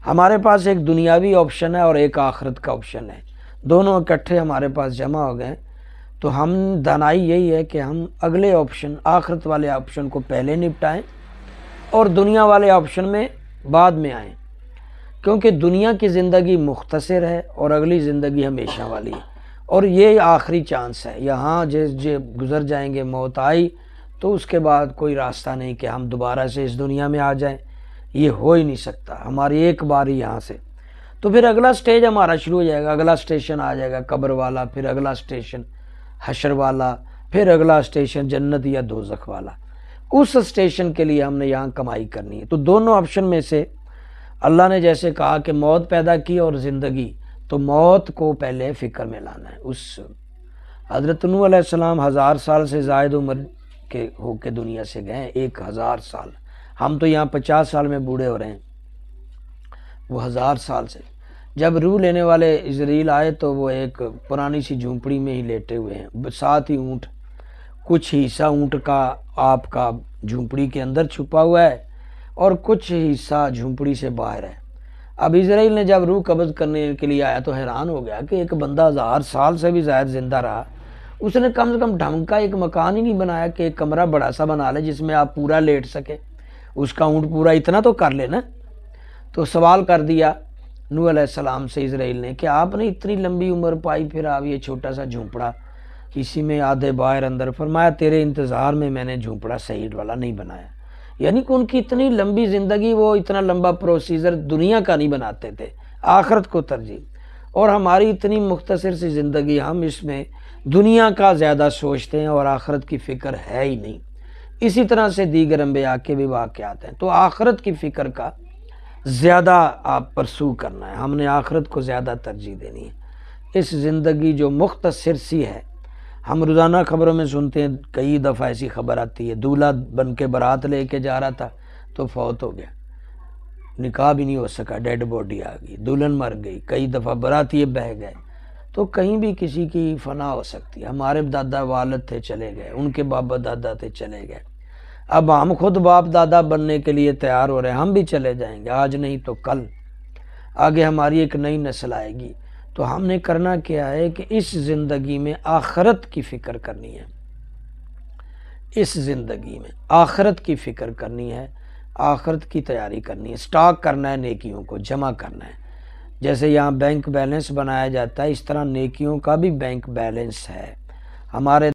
ہمارے پاس ایک دنیاوی آپشن ہے اور ایک آخرت کا آپشن ہے، دونوں اکٹھے ہمارے پاس جمع ہو گئے، تو ہم دانائی یہی ہے کہ ہم اگلے آپشن آخرت والے آپشن کو پہلے نپٹائیں اور دنیا والے آپشن میں بعد میں آئیں، کیونکہ دنیا کی زندگی مختصر ہے اور اگلی زندگی ہمیشہ والی ہے، اور یہ آخری چانس ہے، یہاں جو گزر جائیں گے، موت آئی تو اس کے بعد کوئی راستہ نہیں کہ ہم دوبارہ سے اس دنیا میں آ جائیں، یہ ہو ہی نہیں سکتا، ہماری ایک بار ہی یہاں سے، تو پھر اگلا سٹیج ہمارا شروع ہو جائے گا، اگلا سٹیشن آ جائے گا قبر والا، پھر اگلا سٹیشن حشر والا، پھر اگلا سٹیشن جنت یا دوزخ والا، اس سٹیشن کے لیے ہم نے یہاں کمائی کرنی ہے۔ تو دونوں آپشن میں سے اللہ نے جیسے کہا کہ موت پیدا کی اور زندگی، تو موت کو پہلے فکر میں لانا ہے۔ اس حضرت نوح علیہ السلام 1000 سال سے زائد عمر کے ہو کے دنیا سے گئے، 1000 سال، ہم تو یہاں 50 سال میں بوڑھے ہو رہے ہیں، وہ 1000 سال سے۔ جب روح لینے والے عزرائیل آئے تو وہ ایک پرانی سی جھونپڑی میں ہی لیٹے ہوئے ہیں، ساتھ ہی اونٹ، کچھ حصہ اونٹ کا آپ کا جھونپڑی کے اندر چھپا ہوا ہے اور کچھ حصہ جھونپڑی سے باہر ہے۔ اب عزرائیل نے جب روح قبض کرنے کے لیے آیا تو حیران ہو گیا کہ ایک بندہ 1000 سال سے بھی زائد زندہ رہا، اس نے کم سے کم ڈھنگ کا ایک مکان ہی نہیں بنایا کہ ایک کمرہ بڑا سا بنا لے جس میں آپ پورا لیٹ سکے، اس کا اونٹ پورا اتنا تو کر لے نا۔ تو سوال کر دیا نوح علیہ السلام سے عزرائیل نے کہ آپ نے اتنی لمبی عمر پائی، پھر آپ یہ چھوٹا سا جھونپڑا، اسی میں آدھے باہر اندر، فرمایا تیرے انتظار میں نے جھونپڑا صحیح والا نہیں بنایا، یعنی کہ ان کی اتنی لمبی زندگی، وہ اتنا لمبا پروسیجر دنیا کا نہیں بناتے تھے، آخرت کو ترجیح، اور ہماری اتنی مختصر سی زندگی، ہم اس میں دنیا کا زیادہ سوچتے ہیں اور آخرت کی فکر ہے ہی نہیں۔ اسی طرح سے دیگر انبیاء کے بھی واقعات ہیں، تو آخرت کی فکر کا زیادہ آپ پرسو کرنا ہے، ہم نے آخرت کو زیادہ ترجیح دینی ہے۔ اس زندگی جو مختصر سی ہے، ہم روزانہ خبروں میں سنتے ہیں، کئی دفعہ ایسی خبر آتی ہے، دولہا بن کے بارات لے کے جا رہا تھا تو فوت ہو گیا، نکاح بھی نہیں ہو سکا، ڈیڈ باڈی آ گئی، دلہن مر گئی، کئی دفعہ باراتی بہہ گئے، تو کہیں بھی کسی کی فنا ہو سکتی ہے۔ ہمارے دادا والد تھے چلے گئے، ان کے بابا دادا تھے چلے گئے، اب ہم خود باپ دادا بننے کے لیے تیار ہو رہے ہیں، ہم بھی چلے جائیں گے، آج نہیں تو کل، آگے ہماری ایک نئی نسل آئے گی، تو ہم نے کرنا کیا ہے کہ اس زندگی میں آخرت کی فکر کرنی ہے، اس زندگی میں آخرت کی فکر کرنی ہے، آخرت کی تیاری کرنی ہے، سٹاک کرنا ہے، نیکیوں کو جمع کرنا ہے، جیسے یہاں بینک بیلنس بنایا جاتا ہے، اس طرح نیکیوں کا بھی بینک بیلنس ہے۔ ہمارے